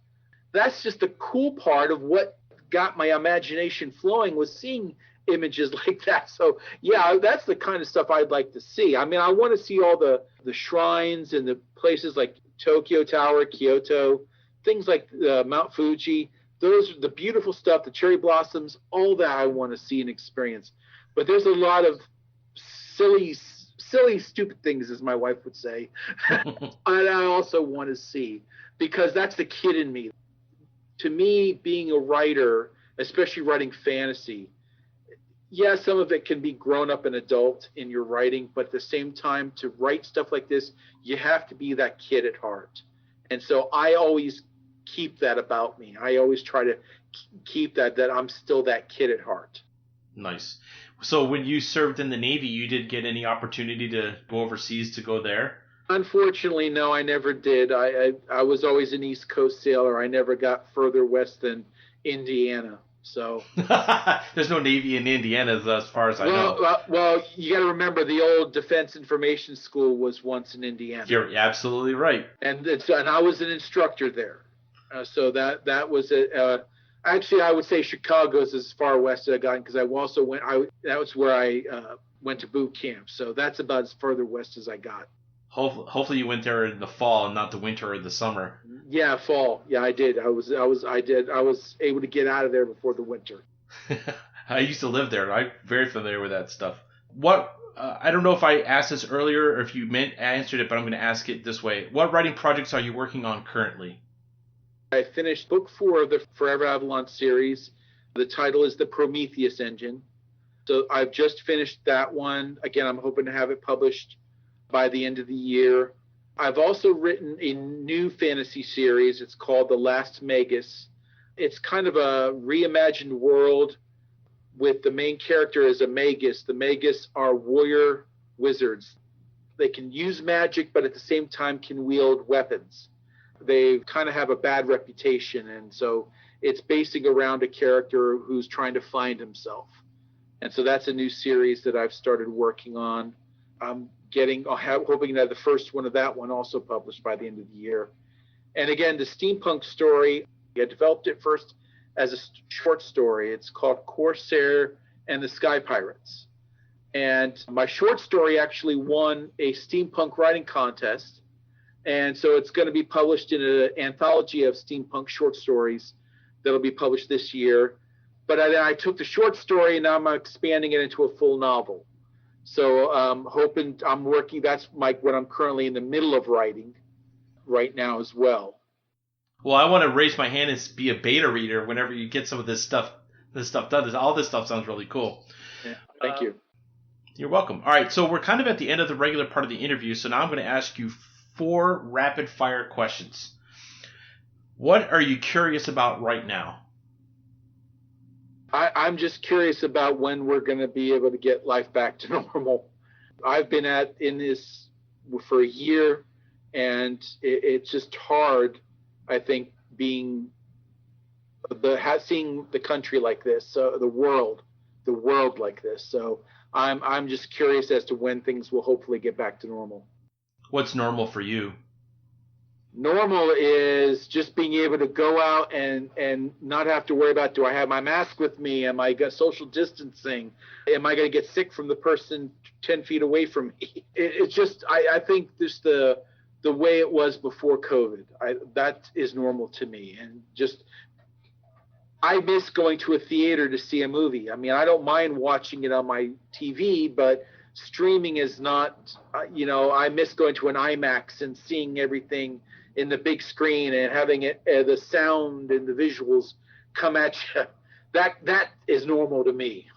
That's just the cool part of what got my imagination flowing, was seeing images like that. So yeah, that's the kind of stuff I'd like to see. I mean, I want to see all the shrines and the places like Tokyo Tower, Kyoto, things like Mount Fuji. Those are the beautiful stuff, the cherry blossoms, all that I want to see and experience. But there's a lot of silly, stupid things, as my wife would say, and I also want to see, because that's the kid in me. To me, being a writer, especially writing fantasy, yeah, some of it can be grown up and adult in your writing, but at the same time, to write stuff like this, you have to be that kid at heart. And so I always keep that about me. I always try to keep that I'm still that kid at heart. Nice. So when you served in the Navy, you did get any opportunity to go overseas to go there? Unfortunately, no, I never did. I was always an East Coast sailor. I never got further west than Indiana. So there's no Navy in Indiana, as far as I know. Well, you got to remember the old Defense Information School was once in Indiana. You're absolutely right. And I was an instructor there. So that was actually, I would say Chicago's as far west as I got, because I also went. That was where I went to boot camp. So that's about as further west as I got. Hopefully you went there in the fall and not the winter or the summer. Yeah, fall. Yeah, I did. I was able to get out of there before the winter. I used to live there. I'm very familiar with that stuff. What I don't know if I asked this earlier or if you answered it, but I'm going to ask it this way. What writing projects are you working on currently? I finished book 4 of the Forever Avalon series. The title is The Prometheus Engine. So I've just finished that one. Again, I'm hoping to have it published by the end of the year. I've also written a new fantasy series. It's called The Last Magus. It's kind of a reimagined world with the main character as a magus. The magus are warrior wizards. They can use magic, but at the same time can wield weapons. They kind of have a bad reputation, and so it's basing around a character who's trying to find himself. And so that's a new series that I've started working on. I'm hoping to have the first one of that one also published by the end of the year. And again, the steampunk story, I developed it first as a short story. It's called Corsair and the Sky Pirates. And my short story actually won a steampunk writing contest. And so it's going to be published in an anthology of steampunk short stories that'll be published this year. But I took the short story and now I'm expanding it into a full novel. So I'm working, that's what I'm currently in the middle of writing right now as well. Well, I want to raise my hand and be a beta reader whenever you get some of this stuff done. All this stuff sounds really cool. Yeah, thank you. You're welcome. All right, so we're kind of at the end of the regular part of the interview, so now I'm going to ask you 4 rapid-fire questions. What are you curious about right now? I'm just curious about when we're going to be able to get life back to normal. I've been in this for a year, and it's just hard, I think, seeing the country like this, the world like this. So I'm just curious as to when things will hopefully get back to normal. What's normal for you? Normal is just being able to go out and not have to worry about, do I have my mask with me? Am I got social distancing? Am I going to get sick from the person 10 feet away from me? It's just, I think just the way it was before COVID, that is normal to me. And just, I miss going to a theater to see a movie. I mean, I don't mind watching it on my TV, but streaming is not, I miss going to an IMAX and seeing everything in the big screen and having it, the sound and the visuals come at you. That is normal to me.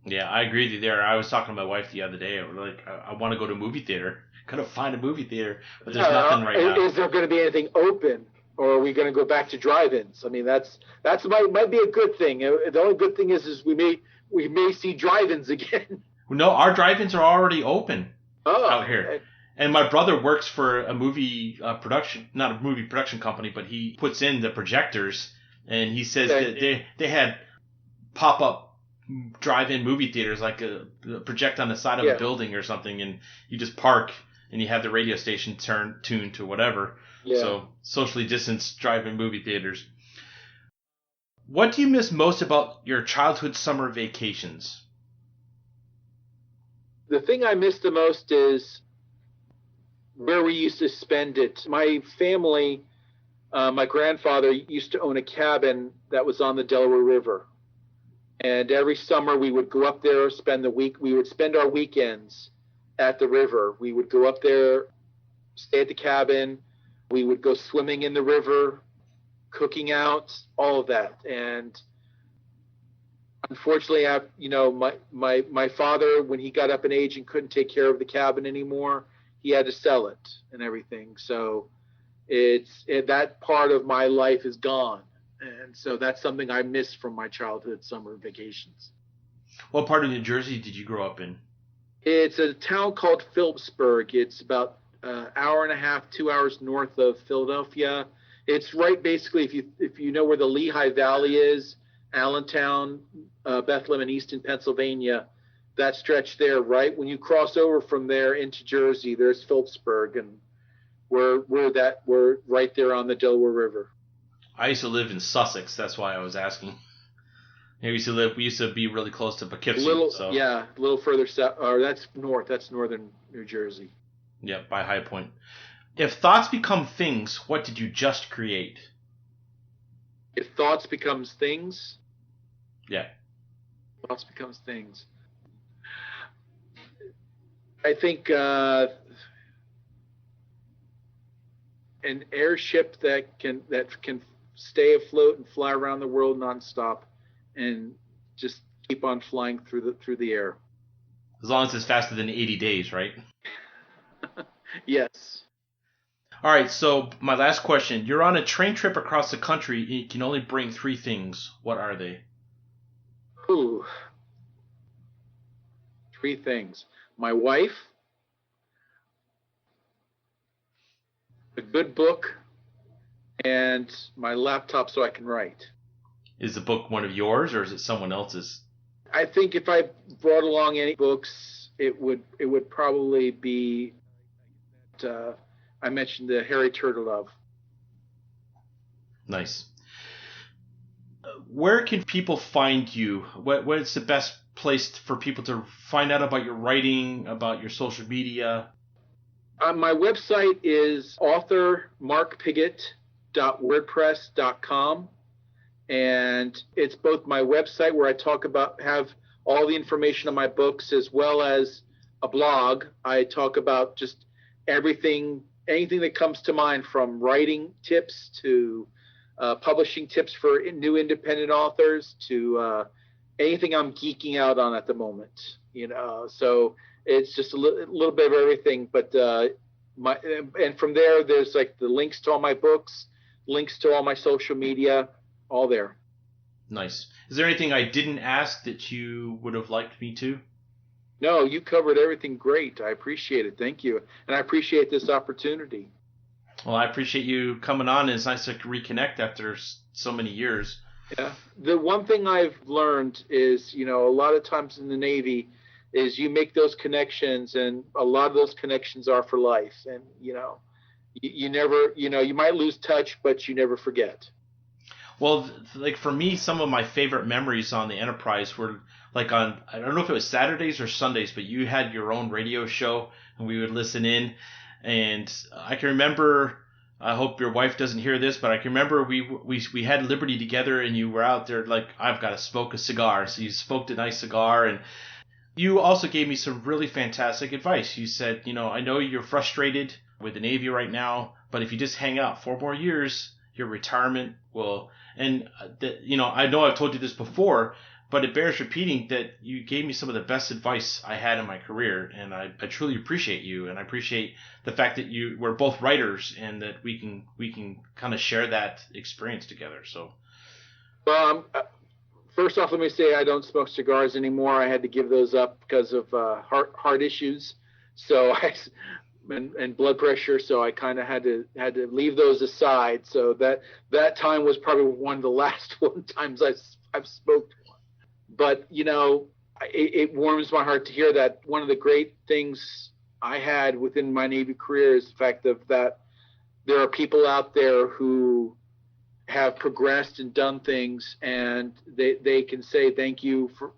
Yeah, I agree with you there. I was talking to my wife the other day. I want to go to a movie theater. Gotta find a movie theater, but there's nothing right now. Is there going to be anything open, or are we going to go back to drive-ins? I mean, that's might be a good thing. The only good thing is we may see drive-ins again. No, our drive-ins are already open out here. Okay. And my brother works for a movie production, not a movie production company, but he puts in the projectors, and he says that they had pop-up drive-in movie theaters, like a project on the side of a building or something, and you just park and you have the radio station tuned to whatever. Yeah. So socially distanced drive-in movie theaters. What do you miss most about your childhood summer vacations? The thing I miss the most is where we used to spend it. My family, my grandfather used to own a cabin that was on the Delaware River. And every summer we would go up there, spend the week. We would spend our weekends at the river. We would go up there, stay at the cabin. We would go swimming in the river, cooking out, all of that. And unfortunately, my father, when he got up in age and couldn't take care of the cabin anymore, he had to sell it and everything. So that part of my life is gone. And so that's something I miss from my childhood summer vacations. What part of New Jersey did you grow up in? It's a town called Phillipsburg. It's about an hour and a half, 2 hours north of Philadelphia. It's right basically, if you know where the Lehigh Valley is, Allentown, Bethlehem, and Easton, Pennsylvania, that stretch there, right? When you cross over from there into Jersey, there's Phillipsburg, and we're right there on the Delaware River. I used to live in Sussex. That's why I was asking. We used to be really close to Poughkeepsie. A little further south, or that's north. That's northern New Jersey. Yeah, by High Point. If thoughts become things, what did you just create? If thoughts becomes things? Yeah. Thoughts becomes things. I think an airship that can stay afloat and fly around the world nonstop and just keep on flying through the air. As long as it's faster than 80 days, right? Yes. All right, so my last question. You're on a train trip across the country. You can only bring 3 things. What are they? Ooh. 3 things. My wife, a good book, and my laptop so I can write. Is the book one of yours, or is it someone else's? I think if I brought along any books, it would probably be I mentioned the Harry Turtledove. Nice. Where can people find you? What's the best place for people to find out about your writing, about your social media? My website is authormarkpiggott.wordpress.com, and it's both my website where I have all the information on my books, as well as a blog. I talk about just anything that comes to mind, from writing tips to publishing tips for new independent authors to anything I'm geeking out on at the moment. So it's just a little bit of everything. But and from there's like the links to all my books, links to all my social media, all there. Nice. Is there anything I didn't ask that you would have liked me to? No, you covered everything great. I appreciate it. Thank you. And I appreciate this opportunity. Well, I appreciate you coming on. It's nice to reconnect after so many years. Yeah. The one thing I've learned is, a lot of times in the Navy is you make those connections, and a lot of those connections are for life. And, you never, you might lose touch, but you never forget. Well, like for me, some of my favorite memories on the Enterprise were like on, I don't know if it was Saturdays or Sundays, but you had your own radio show and we would listen in. And I can remember, I hope your wife doesn't hear this, but I can remember we had Liberty together, and you were out there like, I've got to smoke a cigar. So you smoked a nice cigar, and you also gave me some really fantastic advice. You said, I know you're frustrated with the Navy right now, but if you just hang out 4 more years, your retirement will, and I know I've told you this before, but it bears repeating that you gave me some of the best advice I had in my career, and I truly appreciate you, and I appreciate the fact that we're both writers, and that we can kind of share that experience together. So, well, first off, let me say I don't smoke cigars anymore. I had to give those up because of heart issues, and blood pressure. So I kind of had to leave those aside. So that time was probably one of the last times I've smoked. But, it warms my heart to hear that. One of the great things I had within my Navy career is the fact that there are people out there who have progressed and done things, and they can say thank you for,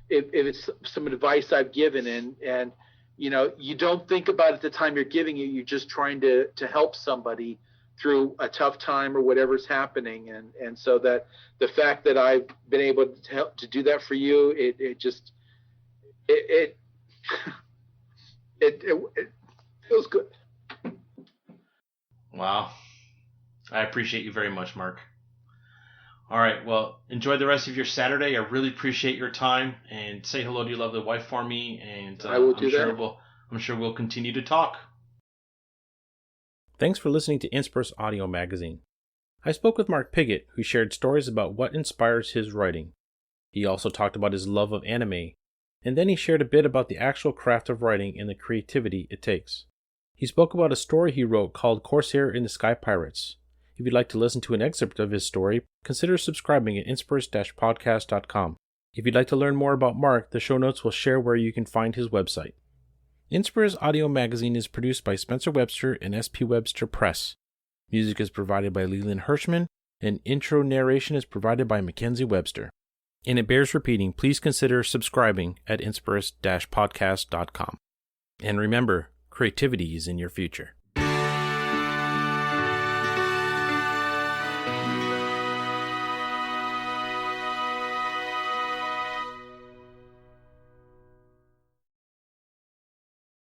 if it's some advice I've given, and you don't think about it at the time you're giving it. You're just trying to help somebody through a tough time or whatever's happening, and so that the fact that I've been able to help to do that for you, it feels good. Wow. I appreciate you very much, Mark. All right. Well, enjoy the rest of your Saturday. I really appreciate your time, and say hello to your lovely wife for me. And I will do that. I'm sure we'll continue to talk. Thanks for listening to InSpiris Audio Magazine. I spoke with Mark Piggott, who shared stories about what inspires his writing. He also talked about his love of anime, and then he shared a bit about the actual craft of writing and the creativity it takes. He spoke about a story he wrote called Corsair in the Sky Pirates. If you'd like to listen to an excerpt of his story, consider subscribing at inspiris-podcast.com. If you'd like to learn more about Mark, the show notes will share where you can find his website. InSpiris Audio Magazine is produced by Spencer Webster and SP Webster Press. Music is provided by Leland Hirschman, and intro narration is provided by MacKenzie Webster. And it bears repeating, please consider subscribing at inspiris-podcast.com. And remember, creativity is in your future.